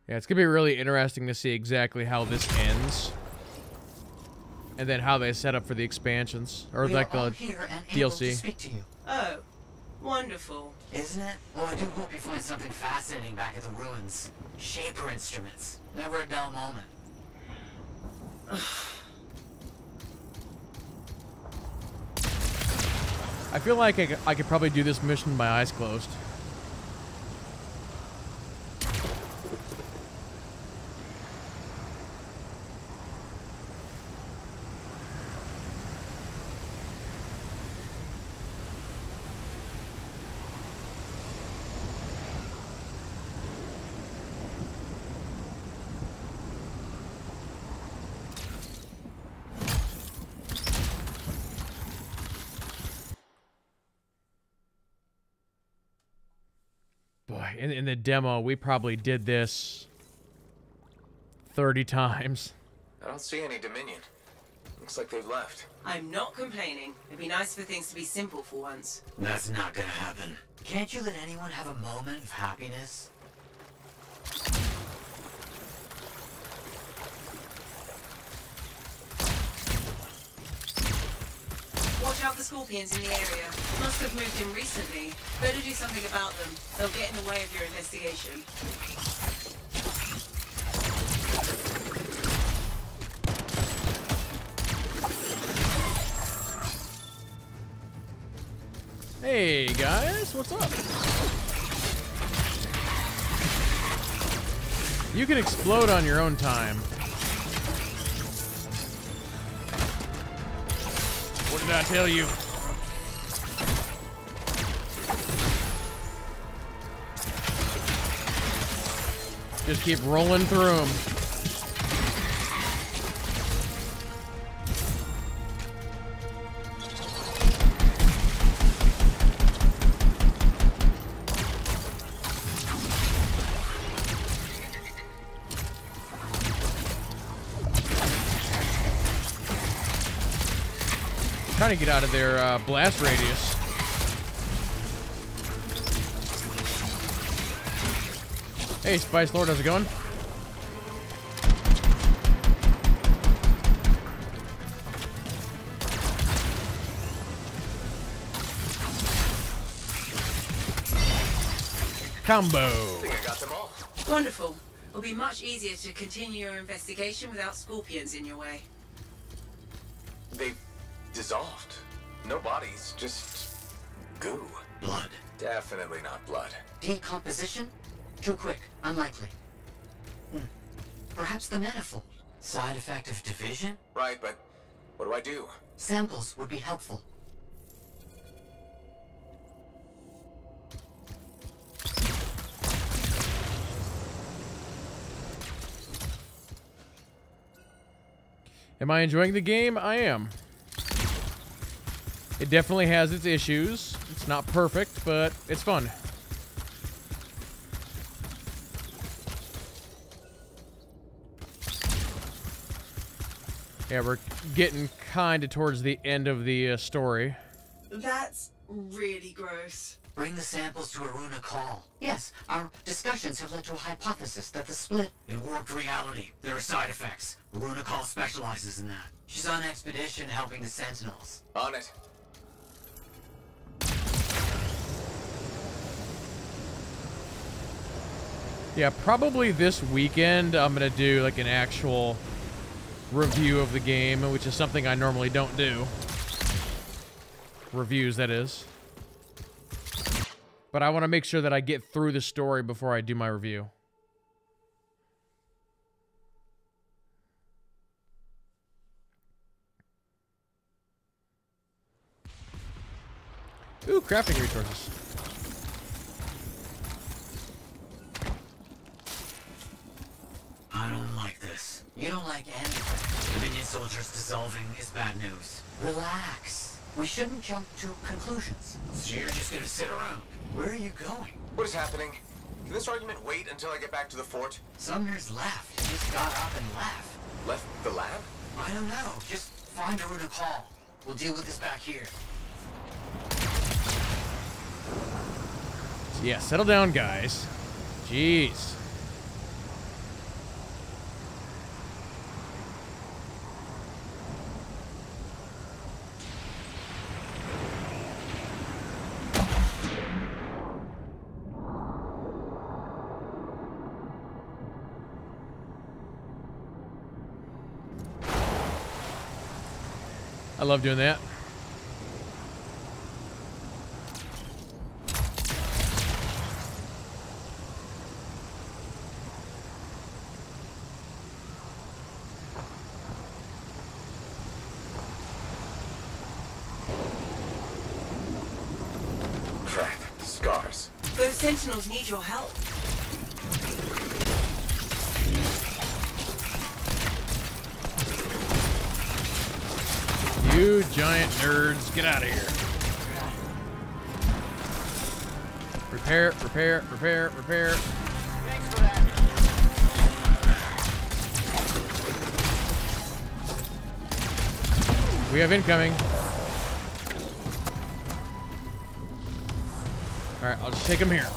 Yeah, it's gonna be really interesting to see exactly how this ends, and then how they set up for the expansions or like the DLC. Speak to you. Oh, wonderful. Isn't it? Well, I do hope you find something fascinating back at the ruins. Shaper instruments. Never a dull moment. I feel like I could probably do this mission with my eyes closed. Boy, in the demo, we probably did this 30 times. I don't see any Dominion. Looks like they've left. I'm not complaining. It'd be nice for things to be simple for once. That's not gonna happen. Can't you let anyone have a moment of happiness? Watch out for scorpions in the area. Must have moved in recently. Better do something about them. They'll get in the way of your investigation. Hey guys, what's up? You can explode on your own time. What did I tell you? Just keep rolling through them. Trying to get out of their blast radius. Hey, Spice Lord, how's it going? Combo. I think I got them all. Wonderful. It'll be much easier to continue your investigation without scorpions in your way. They've dissolved. No bodies, just goo. Blood. Definitely not blood. Decomposition? Too quick. Unlikely. Perhaps the manifold. Side effect of division? Right, but what do I do? Samples would be helpful. Am I enjoying the game? I am. It definitely has its issues. It's not perfect, but it's fun. Yeah, we're getting kind of towards the end of the story. That's really gross. Bring the samples to Aruna Call. Yes, our discussions have led to a hypothesis that the split in warped reality. There are side effects. Aruna Call specializes in that. She's on expedition helping the Sentinels. On it. Yeah, probably this weekend I'm gonna do like an actual review of the game, which is something I normally don't do. Reviews, that is. But I want to make sure that I get through the story before I do my review. Ooh, crafting resources. I don't like this. You don't like anything. Dominion soldiers dissolving is bad news. Relax. We shouldn't jump to conclusions. So you're just gonna sit around. Where are you going? What is happening? Can this argument wait until I get back to the fort? Sumner's left. He just got up and left. Left the lab? I don't know. Just find Aruna Call. We'll deal with this back here. Yeah, settle down, guys. Jeez. I love doing that. Crap. Scars. Those sentinels need your help. You giant nerds, get out of here. Repair, repair, repair, repair. Thanks for that. We have incoming. Alright, I'll just take him here.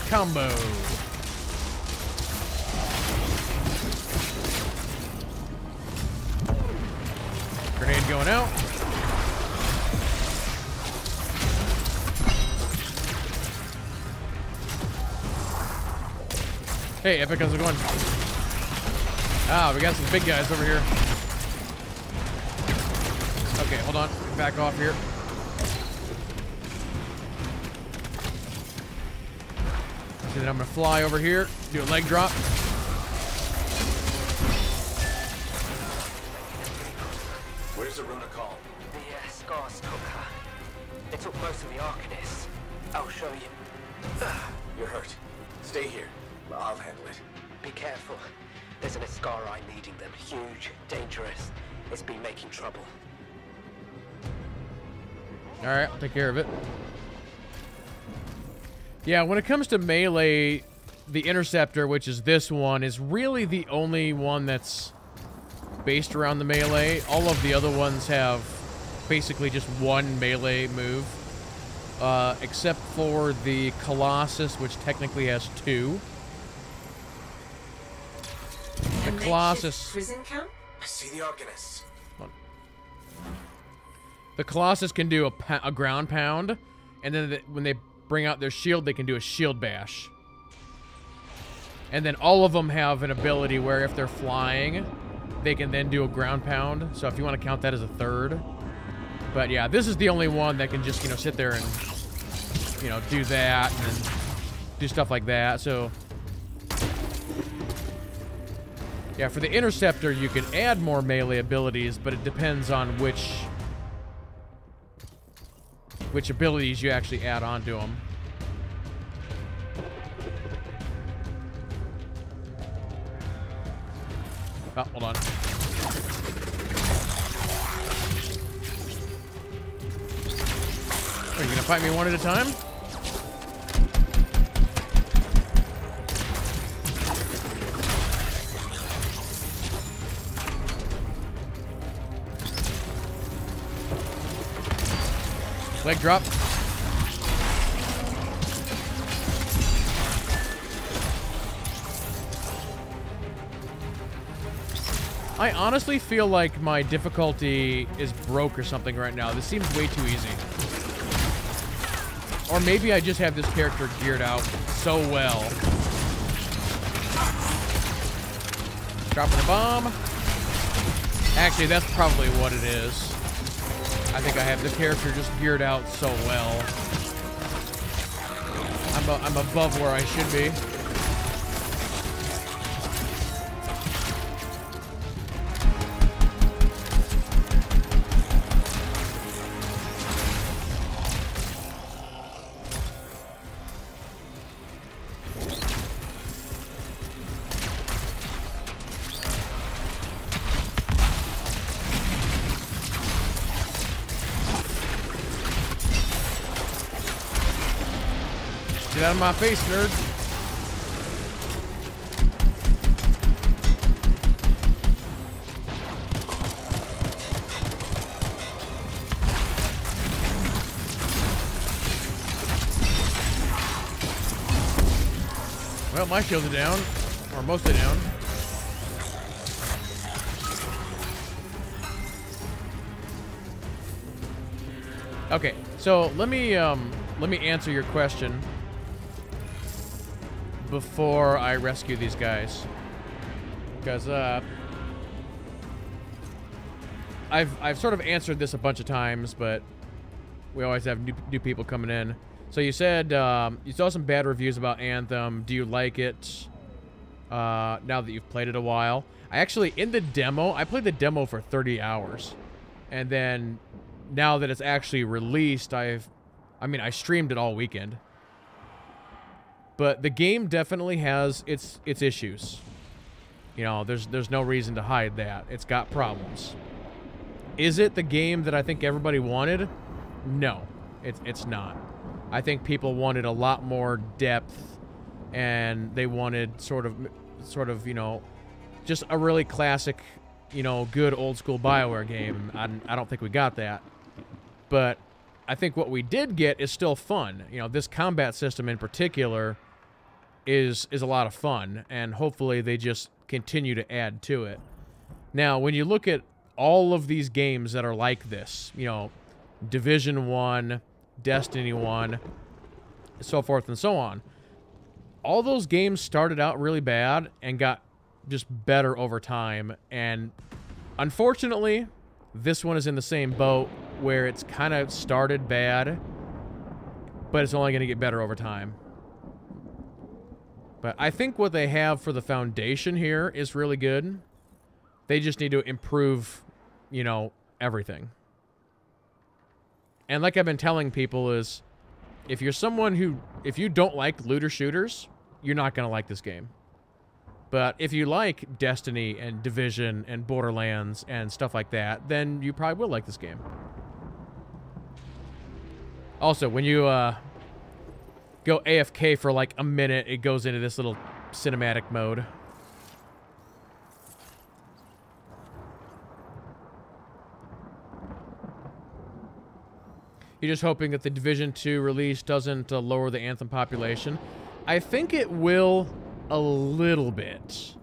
Combo. Grenade going out. Hey, Epic, how's it going? Ah, we got some big guys over here. Okay, hold on. Back off here. So then I'm gonna fly over here, do a leg drop. Where's the Runa call? The scars took her. They took most of the Arcanists. I'll show you. You're hurt. Stay here. I'll handle it. Be careful. There's an Ascarai leading them. Huge, dangerous. It's been making trouble. Alright, I'll take care of it. Yeah, when it comes to melee, the Interceptor, which is this one, is really the only one that's based around the melee. All of the other ones have basically just one melee move. Except for the Colossus, which technically has two. The Colossus... Prison camp? I see the Arcanists. The Colossus can do a ground pound, and then when they bring out their shield, they can do a shield bash. And then all of them have an ability where if they're flying, they can then do a ground pound. So if you want to count that as a third. But yeah, this is the only one that can just, sit there and, do that and do stuff like that. So yeah, for the Interceptor, you can add more melee abilities, but it depends on which abilities you actually add onto them. Oh, hold on. Are you gonna fight me one at a time? Leg drop. I honestly feel like my difficulty is broke or something right now. This seems way too easy. Or maybe I just have this character geared out so well. Dropping a bomb. Actually, that's probably what it is. I think I have the character just geared out so well. I'm above where I should be. Get out of my face, nerd. my shields are down. Or mostly down. Okay, so let me answer your question before I rescue these guys. Because I've sort of answered this a bunch of times, but we always have new people coming in. So you said you saw some bad reviews about Anthem. Do you like it now that you've played it a while? I actually, in the demo, I played the demo for 30 hours. And then now that it's actually released, I streamed it all weekend. But the game definitely has its issues. You know, there's no reason to hide that. It's got problems. Is it the game that I think everybody wanted? No, it's not. I think people wanted a lot more depth, and they wanted sort of, you know, just a really classic, you know, good old school BioWare game. I don't think we got that. But I think what we did get is still fun. You know, this combat system in particular is a lot of fun, and hopefully they just continue to add to it. Now, when you look at all of these games that are like this, you know, Division 1, Destiny 1, so forth and so on, all those games started out really bad and got just better over time. And unfortunately, this one is in the same boat where it's kind of started bad, but it's only going to get better over time. But I think what they have for the foundation here is really good. They just need to improve, you know, everything. And like I've been telling people is, if you're someone who, if you don't like looter shooters, you're not going to like this game. But if you like Destiny and Division and Borderlands and stuff like that, then you probably will like this game. Also, when you go AFK for like a minute, it goes into this little cinematic mode. You're just hoping that the Division 2 release doesn't lower the Anthem population. I think it will a little bit.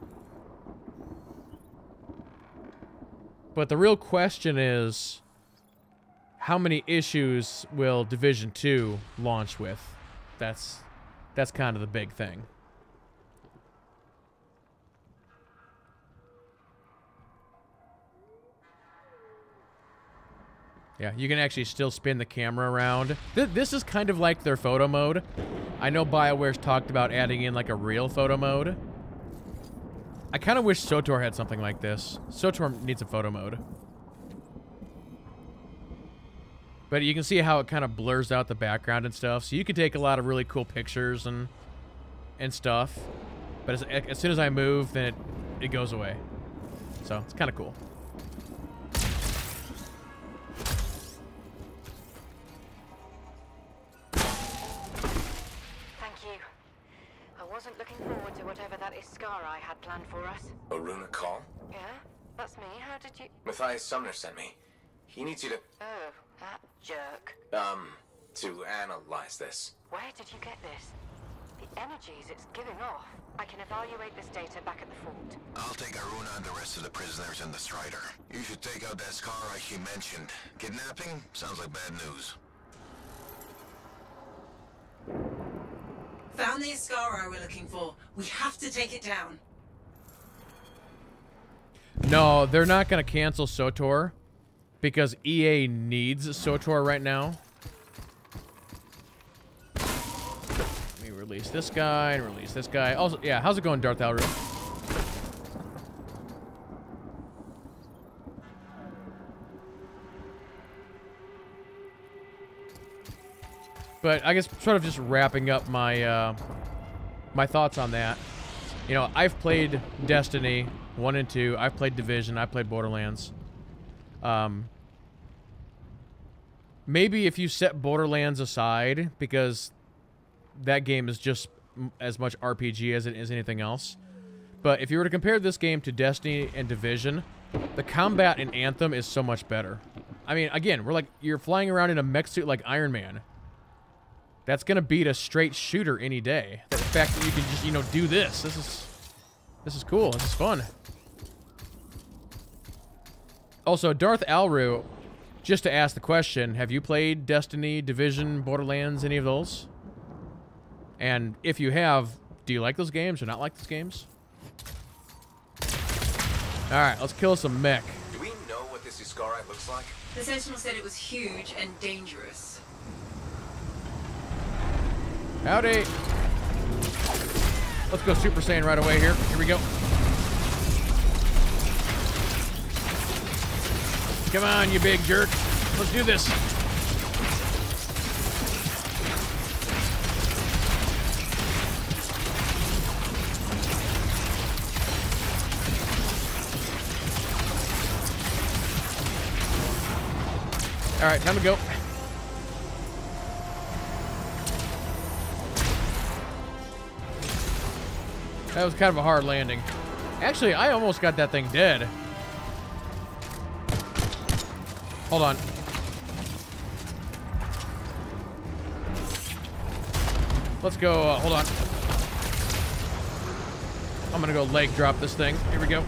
But the real question is, how many issues will Division 2 launch with? That's kind of the big thing. Yeah, you can actually still spin the camera around. This is kind of like their photo mode. I know BioWare's talked about adding in like a real photo mode. I kind of wish SWTOR had something like this. SWTOR needs a photo mode. But you can see how it kind of blurs out the background and stuff. So you can take a lot of really cool pictures and stuff. But as soon as I move, then it goes away. So it's kind of cool. Looking forward to whatever that Iskari had planned for us. Aruna call? Yeah, that's me. How did you... Matthias Sumner sent me. He needs you to... Oh, that jerk. To analyze this. Where did you get this? The energies it's giving off. I can evaluate this data back at the fort. I'll take Aruna and the rest of the prisoners in the Strider. You should take out that Iskari she mentioned. Kidnapping? Sounds like bad news. Found the Iskari we're looking for. We have to take it down. No, they're not going to cancel SWTOR because EA needs SWTOR right now. Let me release this guy and release this guy. Also, yeah, how's it going, Darth Alru? But I guess sort of just wrapping up my my thoughts on that. You know, I've played Destiny 1 and 2. I've played Division. I've played Borderlands. Maybe if you set Borderlands aside, because that game is just as much RPG as it is anything else. But if you were to compare this game to Destiny and Division, the combat in Anthem is so much better. I mean, again, you're flying around in a mech suit like Iron Man. That's gonna beat a straight shooter any day. The fact that you can just, you know, do this. This is cool. This is fun. Also, Darth Alru, just to ask the question, have you played Destiny, Division, Borderlands, any of those? And if you have, do you like those games or not like those games? Alright, let's kill some mech. Do we know what this Iscari looks like? The Sentinel said it was huge and dangerous. Howdy. Let's go Super Saiyan right away here. Here we go. Come on, you big jerk. Let's do this. All right, time to go. That was kind of a hard landing. Actually, I almost got that thing dead. Hold on. Let's go, hold on. I'm gonna go leg drop this thing. Here we go.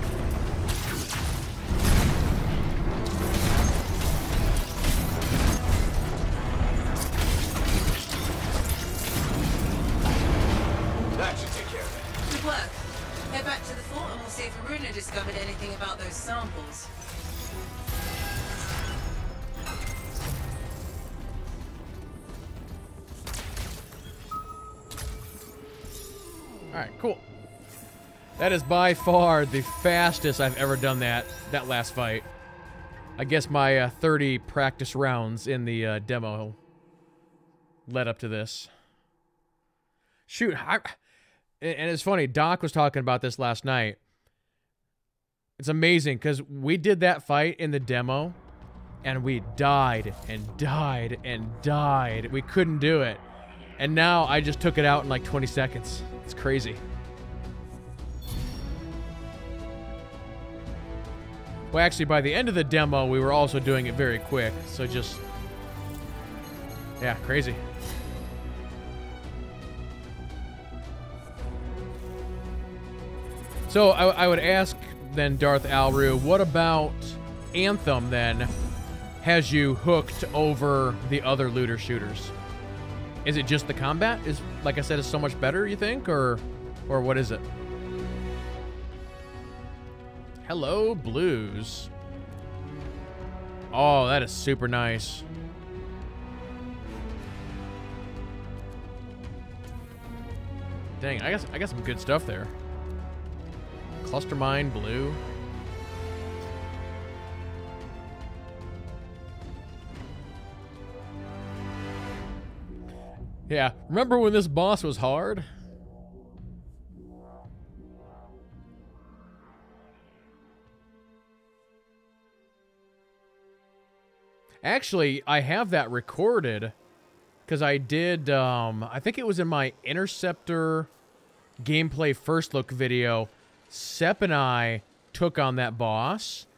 That should take care of it. Good work. Head back to the fort and we'll see if Aruna discovered anything about those samples. Alright, cool. That is by far the fastest I've ever done that last fight. I guess my 30 practice rounds in the demo led up to this. Shoot, and it's funny, Doc was talking about this last night. It's amazing, because we did that fight in the demo, and we died, and died, and died. We couldn't do it. And now I just took it out in like 20 seconds. It's crazy. Well, actually, by the end of the demo, we were also doing it very quick. So just... yeah, crazy. So I would ask then, Darth Alru, what about Anthem then has you hooked over the other looter shooters? Is it just the combat? Is, like I said, is so much better, you think? Or what is it? Hello, Blues. Oh, that is super nice. Dang, I got some good stuff there. Cluster mine, blue. Yeah, remember when this boss was hard? Actually, I have that recorded because I did, I think it was in my Interceptor gameplay first look video. Sepp and I took on that boss,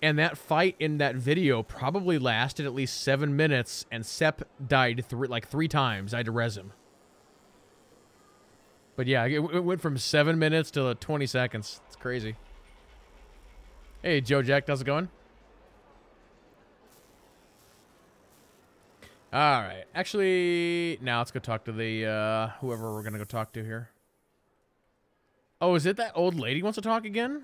and that fight in that video probably lasted at least 7 minutes, and Sepp died like 3 times. I had to res him. But yeah, it went from 7 minutes to 20 seconds. It's crazy. Hey, Joe Jack, how's it going? All right. Actually, now let's go talk to the, whoever we're going to go talk to here. Oh, is it that old lady wants to talk again?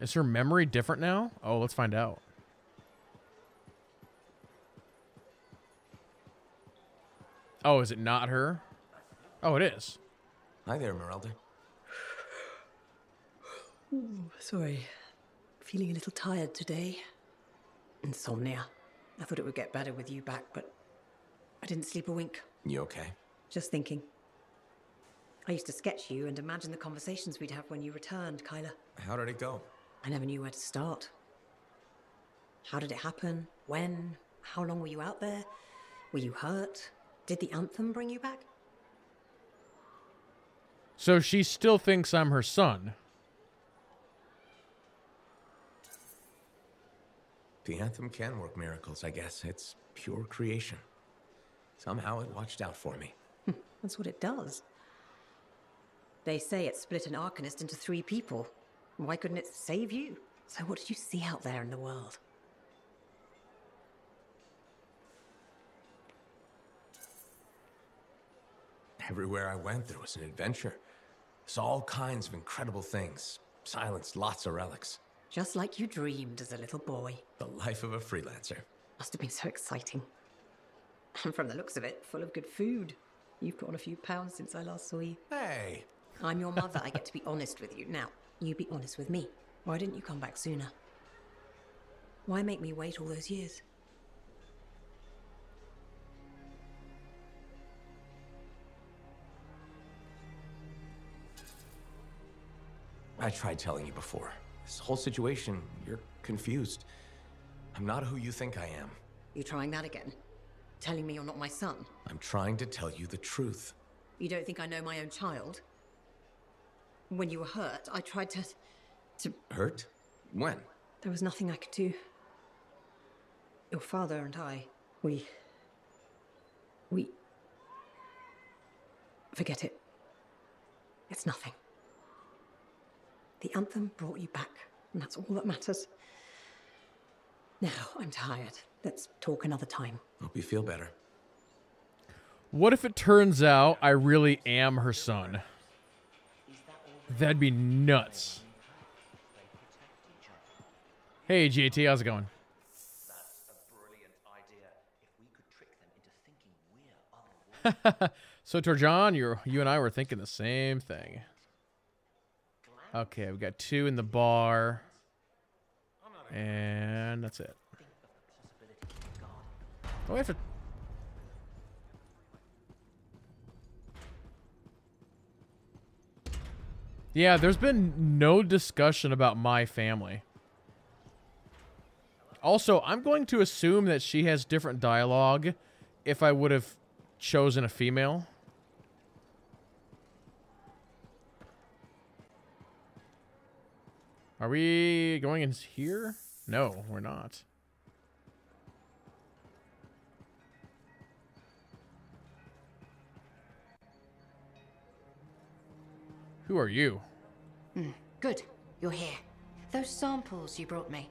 Is her memory different now? Oh, let's find out. Oh, is it not her? Oh, it is. Hi there, Merelda. Ooh, sorry. Feeling a little tired today. Insomnia. I thought it would get better with you back, but I didn't sleep a wink. You okay? Just thinking. I used to sketch you and imagine the conversations we'd have when you returned, Kyla. How did it go? I never knew where to start. How did it happen? When? How long were you out there? Were you hurt? Did the Anthem bring you back? So she still thinks I'm her son. The Anthem can work miracles, I guess. It's pure creation. Somehow it watched out for me. That's what it does. They say it split an Arcanist into 3 people. Why couldn't it save you? So what did you see out there in the world? Everywhere I went, there was an adventure. Saw all kinds of incredible things. Silenced lots of relics. Just like you dreamed as a little boy. The life of a freelancer. Must have been so exciting. And from the looks of it, full of good food. You've put on a few pounds since I last saw you. Hey! I'm your mother. I get to be honest with you. Now, you be honest with me. Why didn't you come back sooner? Why make me wait all those years? I tried telling you before. This whole situation, you're confused. I'm not who you think I am. You trying that again? Telling me you're not my son? I'm trying to tell you the truth. You don't think I know my own child? When you were hurt, I tried to... Hurt? When? There was nothing I could do. Your father and I, we... Forget it. It's nothing. The Anthem brought you back, and that's all that matters. Now, I'm tired. Let's talk another time. Hope you feel better. What if it turns out I really am her son? That'd be nuts. Hey, GT, how's it going? So, Torjan, you and I were thinking the same thing. Okay, we got 2 in the bar. And that's it. Oh, I have to... Yeah, there's been no discussion about my family. Also, I'm going to assume that she has different dialogue if I would have chosen a female. Are we going in here? No, we're not. Who are you? Good. You're here. Those samples you brought me,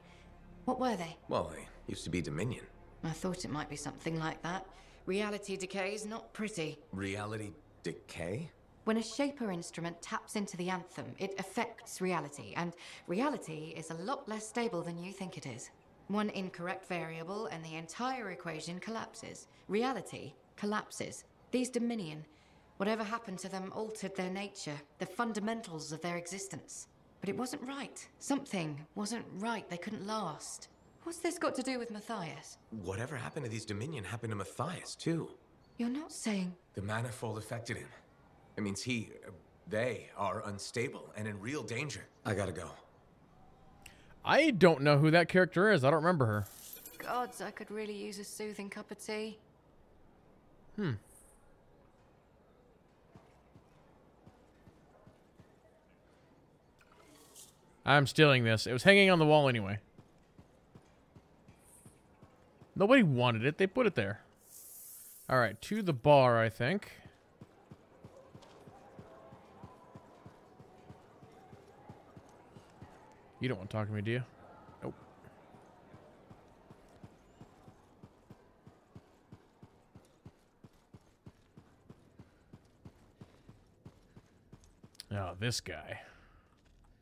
what were they? Well, they used to be Dominion. I thought it might be something like that. Reality decay is not pretty. Reality decay? When a Shaper instrument taps into the Anthem, it affects reality, and reality is a lot less stable than you think it is. One incorrect variable and the entire equation collapses. Reality collapses. These Dominion, whatever happened to them altered their nature, the fundamentals of their existence. But it wasn't right. Something wasn't right. They couldn't last. What's this got to do with Matthias? Whatever happened to these Dominion happened to Matthias, too. You're not saying... The manifold affected him. It means they are unstable and in real danger. I gotta go. I don't know who that character is. I don't remember her. Gods, I could really use a soothing cup of tea. I'm stealing this. It was hanging on the wall anyway. Nobody wanted it. They put it there. All right, to the bar, I think. You don't want to talk to me, do you? Nope. Oh, this guy.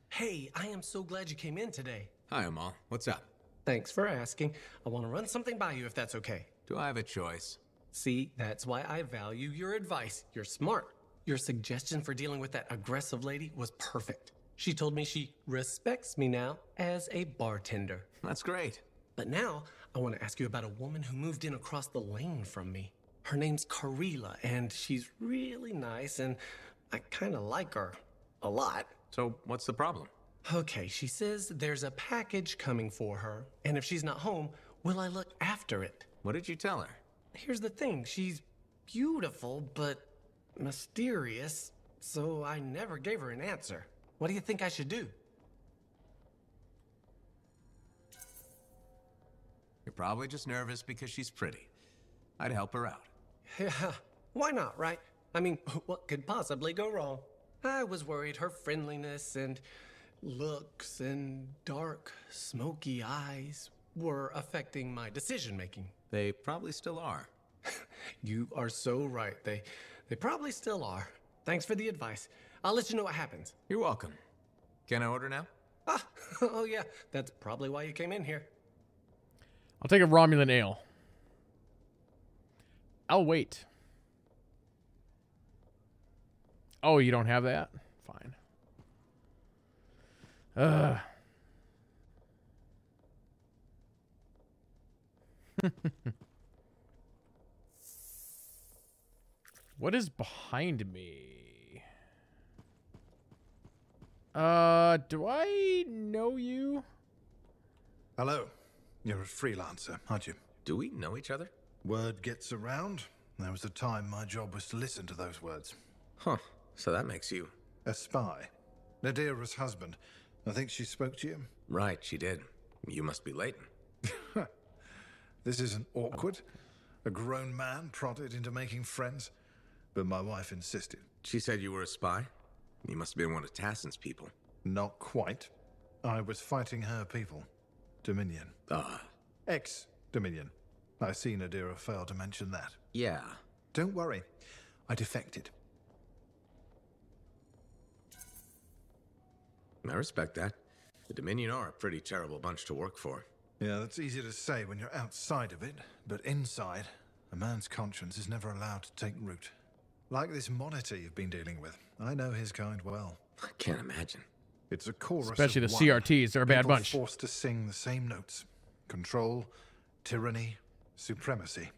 Hey, I am so glad you came in today. Hi, Amal. What's up? Thanks for asking. I want to run something by you if that's okay. Do I have a choice? See, that's why I value your advice. You're smart. Your suggestion for dealing with that aggressive lady was perfect. She told me she respects me now as a bartender. That's great. But now, I want to ask you about a woman who moved in across the lane from me. Her name's Karila, and she's really nice, and I kind of like her a lot. So, what's the problem? Okay, she says there's a package coming for her, and if she's not home, will I look after it? What did you tell her? Here's the thing, she's beautiful, but mysterious, so I never gave her an answer. What do you think I should do? You're probably just nervous because she's pretty. I'd help her out. Yeah, why not, right? I mean, what could possibly go wrong? I was worried her friendliness and looks and dark, smoky eyes were affecting my decision-making. They probably still are. You are so right. They probably still are. Thanks for the advice. I'll let you know what happens. You're welcome. Can I order now? Ah, oh yeah, that's probably why you came in here. I'll take a Romulan ale. I'll wait. Oh, you don't have that? Fine. What is behind me? Do I know you? Hello. You're a freelancer, aren't you? Do we know each other? Word gets around. There was a time my job was to listen to those words. Huh. So that makes you... A spy. Nadira's husband. I think she spoke to you? Right, she did. You must be Leighton. This isn't awkward. A grown man prodded into making friends. But my wife insisted. She said you were a spy? You must have been one of Tassin's people. Not quite. I was fighting her people. Dominion. Ex-Dominion. I see Nadira failed to mention that. Yeah. Don't worry. I defected. I respect that. The Dominion are a pretty terrible bunch to work for. Yeah, that's easy to say when you're outside of it, but inside, a man's conscience is never allowed to take root. Like this monitor you've been dealing with. I know his kind well. I can't imagine. It's a chorus Especially of the one. CRTs, they're a bad People bunch. forced to sing the same notes. Control, tyranny, supremacy.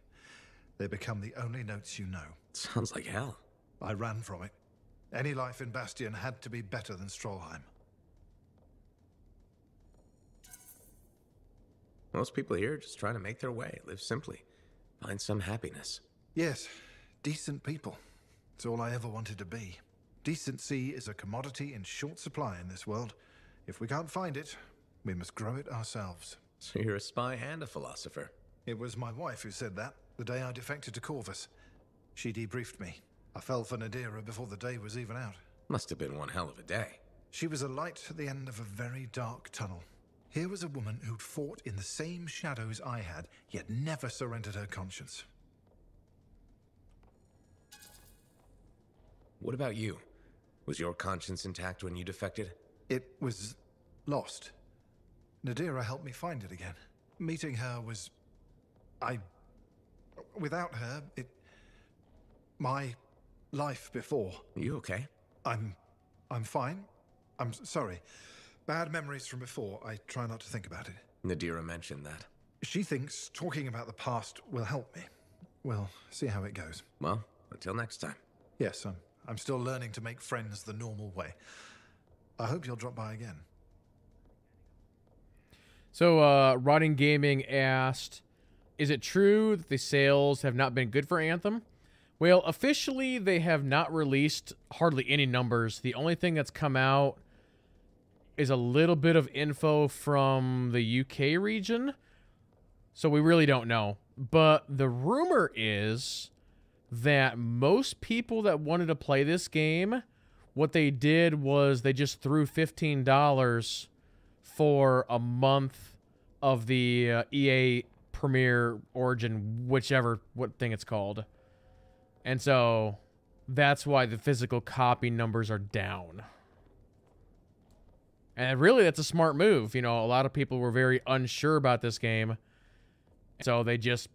They become the only notes you know. Sounds like hell. I ran from it. Any life in Bastion had to be better than Strollheim. Most people here are just trying to make their way, live simply, find some happiness. Yes, decent people. It's all I ever wanted to be. Decency is a commodity in short supply in this world. If we can't find it, we must grow it ourselves. So you're a spy and a philosopher. It was my wife who said that, the day I defected to Corvus. She debriefed me. I fell for Nadira before the day was even out. Must have been one hell of a day. She was a light at the end of a very dark tunnel. Here was a woman who'd fought in the same shadows I had, yet never surrendered her conscience. What about you? Was your conscience intact when you defected? It was lost. Nadira helped me find it again. Meeting her was... Without her, my life before. Are you okay? I'm fine. I'm sorry. Bad memories from before. I try not to think about it. Nadira mentioned that. She thinks talking about the past will help me. We'll see how it goes. Well, until next time. Yes, I'm still learning to make friends the normal way. I hope you'll drop by again. So, Rotting Gaming asked, is it true that the sales have not been good for Anthem? Well, officially, they have not released hardly any numbers. The only thing that's come out is a little bit of info from the UK region. So we really don't know. But the rumor is that most people that wanted to play this game, what they did was they just threw $15 for a month of the EA Premier Origin, what thing it's called. And so that's why the physical copy numbers are down. And really, that's a smart move. You know, a lot of people were very unsure about this game. So they just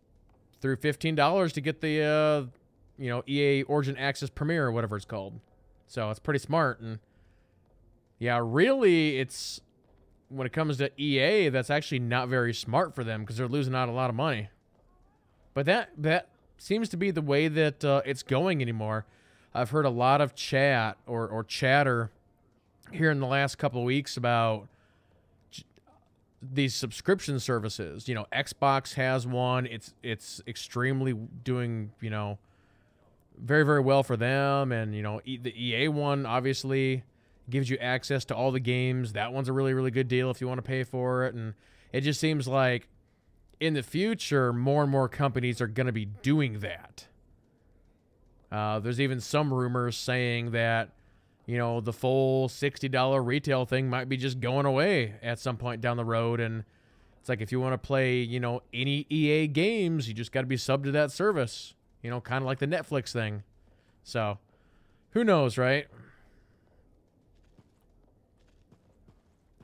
threw $15 to get the, EA Origin Access Premier or whatever it's called. So it's pretty smart. And yeah, really, it's... when it comes to EA, that's actually not very smart for them because they're losing out a lot of money. But that seems to be the way that it's going anymore. I've heard a lot of chat or chatter here in the last couple of weeks about these subscription services. You know, Xbox has one. It's extremely doing, very, very well for them. And, the EA one obviously gives you access to all the games. That one's a really, really good deal if you want to pay for it. And it just seems like in the future, more and more companies are going to be doing that. There's even some rumors saying that, you know, the full $60 retail thing might be just going away at some point down the road. And it's like, if you want to play, you know, any EA games, you just got to be subbed to that service. You know, kind of like the Netflix thing. So, who knows, right?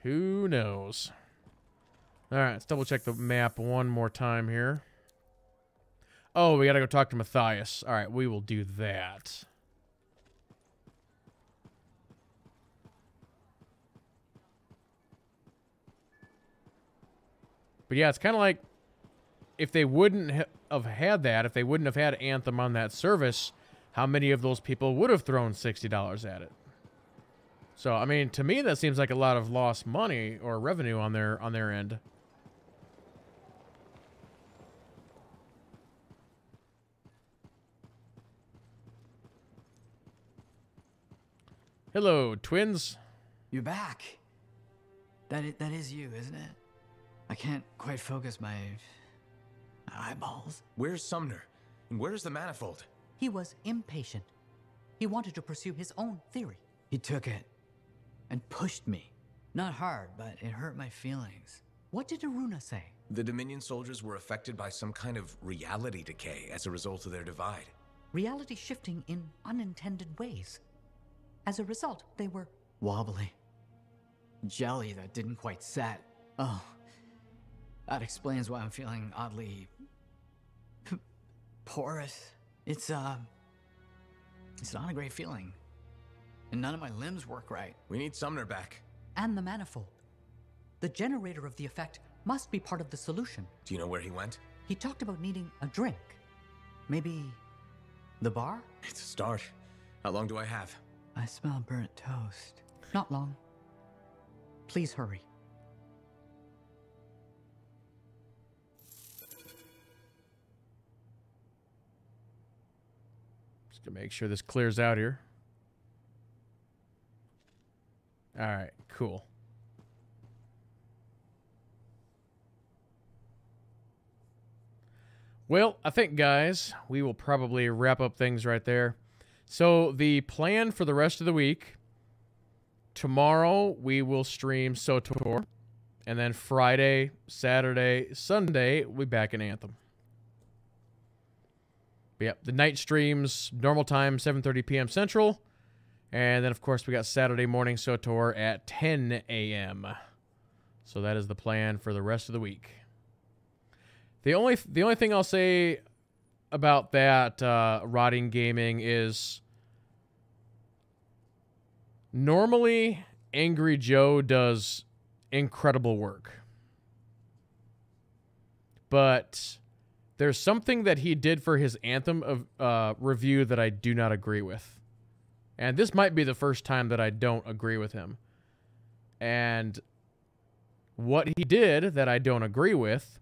Who knows? All right, let's double check the map one more time here. Oh, we got to go talk to Matthias. All right, we will do that. But yeah, it's kind of like if they wouldn't have had that, if they wouldn't have had Anthem on that service, how many of those people would have thrown $60 at it? So, I mean, to me, that seems like a lot of lost money or revenue on their end. Hello, twins. You're back. That is you, isn't it? I can't quite focus my eyeballs. Where's Sumner? And where's the manifold? He was impatient. He wanted to pursue his own theory. He took it and pushed me. Not hard, but it hurt my feelings. What did Aruna say? The Dominion soldiers were affected by some kind of reality decay as a result of their divide. Reality shifting in unintended ways. As a result, they were wobbly. Jelly that didn't quite set. Oh, that explains why I'm feeling oddly porous. It's not a great feeling. And none of my limbs work right. We need Sumner back. And the manifold. The generator of the effect must be part of the solution. Do you know where he went? He talked about needing a drink. Maybe the bar? It's a start. How long do I have? I smell burnt toast. Not long. Please hurry. Just to make sure this clears out here. All right, cool. Well, I think, guys, we will probably wrap up things right there. So the plan for the rest of the week, tomorrow we will stream SWTOR, and then Friday, Saturday, Sunday, we'll be back in Anthem. But yeah, the night streams, normal time, 7:30 p.m. Central, and then, of course, we got Saturday morning SWTOR at 10 a.m. So that is the plan for the rest of the week. The only thing I'll say about that Rotting Gaming is normally Angry Joe does incredible work, but there's something that he did for his Anthem review that I do not agree with, and this might be the first time that I don't agree with him. And what he did that I don't agree with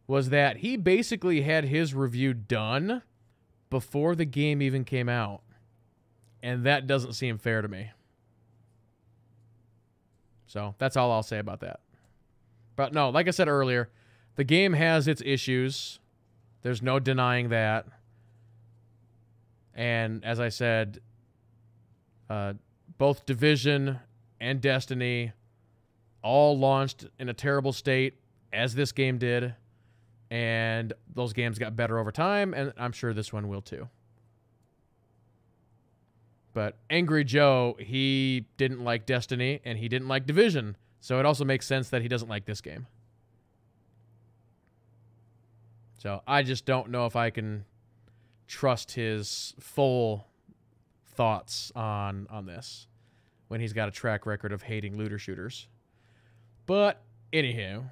was that he basically had his review done before the game even came out. And that doesn't seem fair to me. So that's all I'll say about that. But no, like I said earlier, the game has its issues. There's no denying that. And as I said, both Division and Destiny all launched in a terrible state, as this game did. And those games got better over time, and I'm sure this one will too. But Angry Joe, he didn't like Destiny, and he didn't like Division, so it also makes sense that he doesn't like this game. So I just don't know if I can trust his full thoughts on this when he's got a track record of hating looter shooters. But anywho,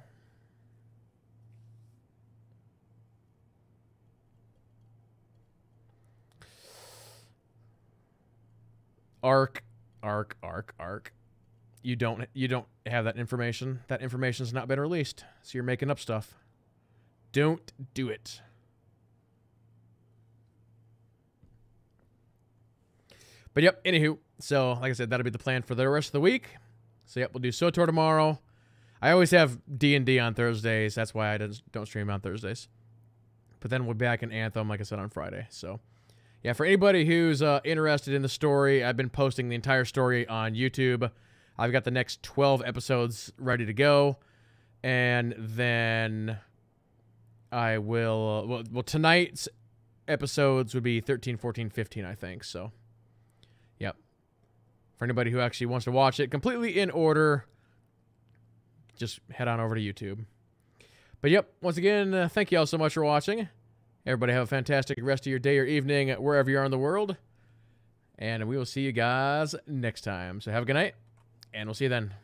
Arc. You don't have that information. That information's not been released, so you're making up stuff. Don't do it. But yep, anywho, so like I said, that'll be the plan for the rest of the week. So yep, we'll do SWTOR tomorrow. I always have D&D on Thursdays. That's why I don't stream on Thursdays. But then we'll be back in Anthem, like I said, on Friday. So Yeah, for anybody who's interested in the story, I've been posting the entire story on YouTube. I've got the next 12 episodes ready to go. And then I will... well, tonight's episodes would be 13, 14, 15, I think. So, yep. For anybody who actually wants to watch it completely in order, just head on over to YouTube. But yep, once again, thank you all so much for watching. Everybody have a fantastic rest of your day or evening wherever you are in the world. And we will see you guys next time. So have a good night, and we'll see you then.